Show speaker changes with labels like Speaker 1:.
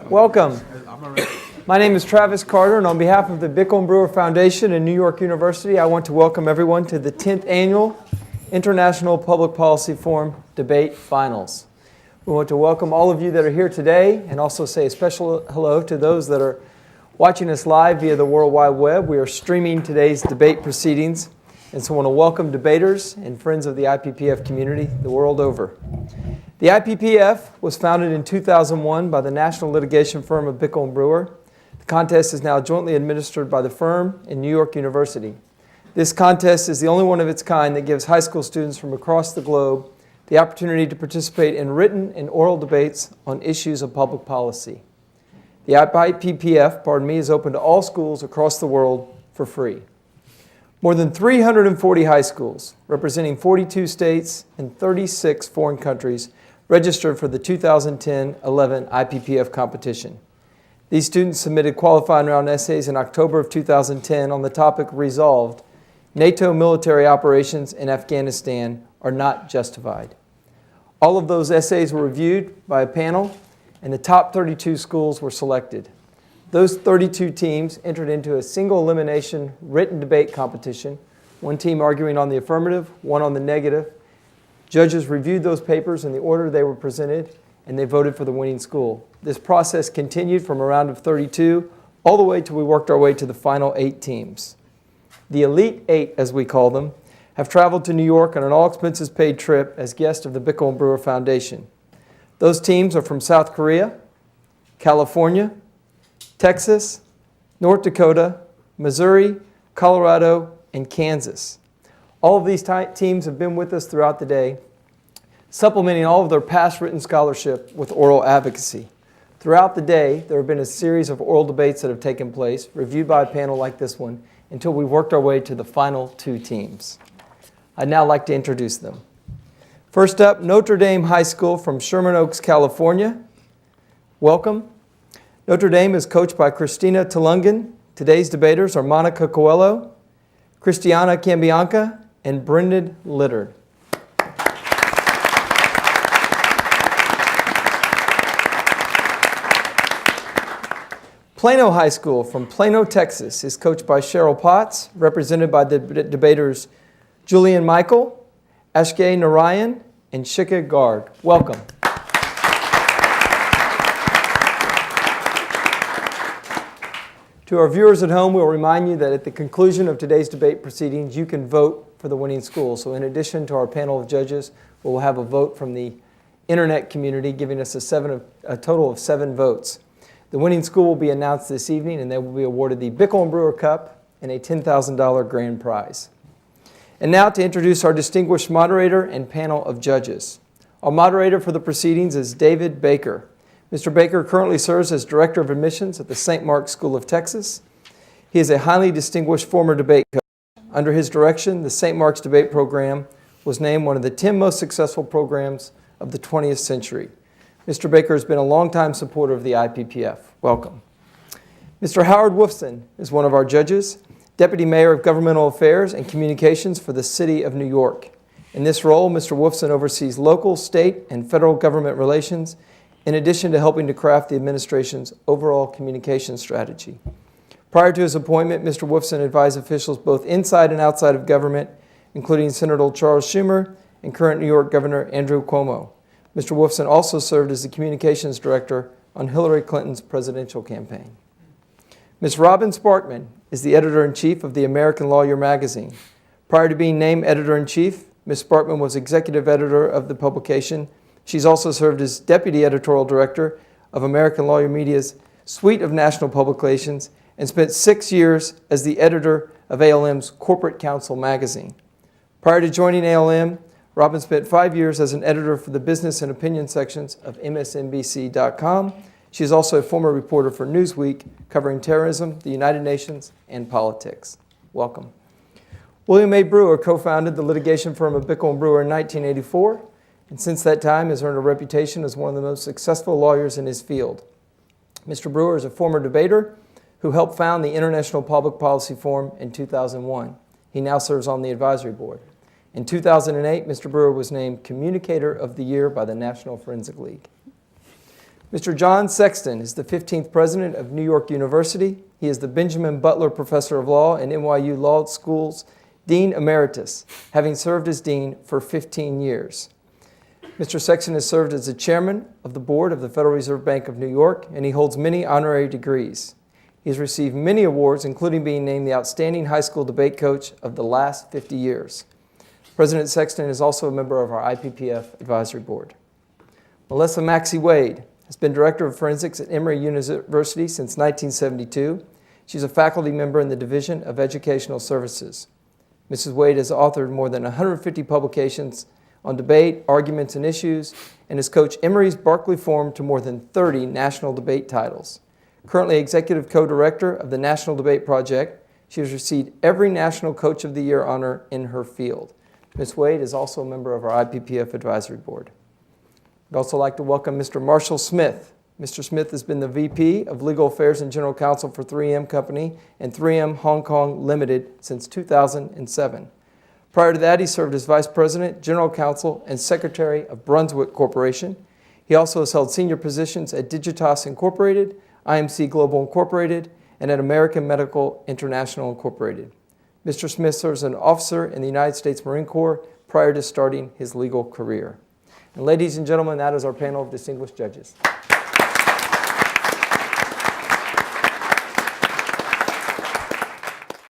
Speaker 1: Welcome. My name is Travis Carter, and on behalf of the Bickle and Brewer Foundation and New York University, I want to welcome everyone to the 10th Annual International Public Policy Forum Debate Finals. We want to welcome all of you that are here today and also say a special hello to those that are watching us live via the World Wide Web. We are streaming today's debate proceedings, and so I want to welcome debaters and friends of the IPPF community the world over. The IPPF was founded in 2001 by the national litigation firm of Bickle and Brewer. The contest is now jointly administered by the firm and New York University. This contest is the only one of its kind that gives high school students from across the globe the opportunity to participate in written and oral debates on issues of public policy. The IPPF, is open to all schools across the world for free. More than 340 high schools, representing 42 states and 36 foreign countries, registered for the 2010-11 IPPF competition. These students submitted qualifying round essays in October of 2010 on the topic Resolved: NATO military operations in Afghanistan are not justified. All of those essays were reviewed by a panel, and the top 32 schools were selected. Those 32 teams entered into a single elimination written debate competition, one team arguing on the affirmative, one on the negative. Judges reviewed those papers in the order they were presented, and they voted for the winning school. This process continued from a round of 32 all the way till we worked our way to the final 8 teams. The Elite 8, as we call them, have traveled to New York on an all-expenses-paid trip as guests of the Bickle and Brewer Foundation. Those teams are from South Korea, California, Texas, North Dakota, Missouri, Colorado, and Kansas. All of these teams have been with us throughout the day, supplementing all of their past written scholarship with oral advocacy. Throughout the day, there have been a series of oral debates that have taken place, reviewed by a panel like this one, until we worked our way to the final 2 teams. I'd now like to introduce them. First up, Notre Dame High School from Sherman Oaks, California. Welcome. Notre Dame is coached by Christina Tulungen. Today's debaters are Monica Coelho, Christiana Cambianca, and Brendan Littard. Plano High School from Plano, Texas is coached by Cheryl Potts, represented by the debaters Julian Michael, Ashkay Narayan, and Shika Garg. Welcome. To our viewers at home, we'll remind you that at the conclusion of today's debate proceedings, you can vote for the winning school. So in addition to our panel of judges, we'll have a vote from the internet community, giving us a total of 7 votes. The winning school will be announced this evening, and they will be awarded the Bickle and Brewer Cup and a $10,000 grand prize. And now to introduce our distinguished moderator and panel of judges. Our moderator for the proceedings is David Baker. Mr. Baker currently serves as Director of Admissions at the St. Mark's School of Texas. He is a highly distinguished former debate coach. Under his direction, the St. Mark's debate program was named one of the 10 most successful programs of the 20th century. Mr. Baker has been a longtime supporter of the IPPF. Welcome. Mr. Howard Wolfson is one of our judges, Deputy Mayor of Governmental Affairs and Communications for the City of New York. In this role, Mr. Wolfson oversees local, state, and federal government relations, in addition to helping to craft the administration's overall communication strategy. Prior to his appointment, Mr. Wolfson advised officials both inside and outside of government, including Senator Charles Schumer and current New York Governor Andrew Cuomo. Mr. Wolfson also served as the communications director on Hillary Clinton's presidential campaign. Ms. Robin Sparkman is the editor-in-chief of the American Lawyer magazine. Prior to being named editor-in-chief, Ms. Sparkman was executive editor of the publication. She's also served as deputy editorial director of American Lawyer Media's suite of national publications and spent 6 years as the editor of ALM's Corporate Counsel magazine. Prior to joining ALM, Robin spent 5 years as an editor for the business and opinion sections of MSNBC.com. She is also a former reporter for Newsweek, covering terrorism, the United Nations, and politics. Welcome. William A. Brewer co-founded the litigation firm of Bickle and Brewer in 1984, and since that time has earned a reputation as one of the most successful lawyers in his field. Mr. Brewer is a former debater who helped found the International Public Policy Forum in 2001. He now serves on the advisory board. In 2008, Mr. Brewer was named Communicator of the Year by the National Forensic League. Mr. John Sexton is the 15th president of New York University. He is the Benjamin Butler Professor of Law and NYU Law School's Dean Emeritus, having served as Dean for 15 years. Mr. Sexton has served as the Chairman of the Board of the Federal Reserve Bank of New York, and he holds many honorary degrees. He has received many awards, including being named the Outstanding High School Debate Coach of the last 50 years. President Sexton is also a member of our IPPF Advisory Board. Melissa Maxey Wade has been Director of Forensics at Emory University since 1972. She's a faculty member in the Division of Educational Services. Mrs. Wade has authored more than 150 publications on debate, arguments, and issues, and has coached Emory's Barclay Forum to more than 30 national debate titles. Currently Executive Co-Director of the National Debate Project, she has received every National Coach of the Year honor in her field. Ms. Wade is also a member of our IPPF Advisory Board. I'd also like to welcome Mr. Marshall Smith. Mr. Smith has been the VP of Legal Affairs and General Counsel for 3M Company and 3M Hong Kong Limited since 2007. Prior to that, he served as Vice President, General Counsel, and Secretary of Brunswick Corporation. He also has held senior positions at Digitas Incorporated, IMC Global Incorporated, and at American Medical International Incorporated. Mr. Smith serves as an officer in the United States Marine Corps prior to starting his legal career. And ladies and gentlemen, that is our panel of distinguished judges.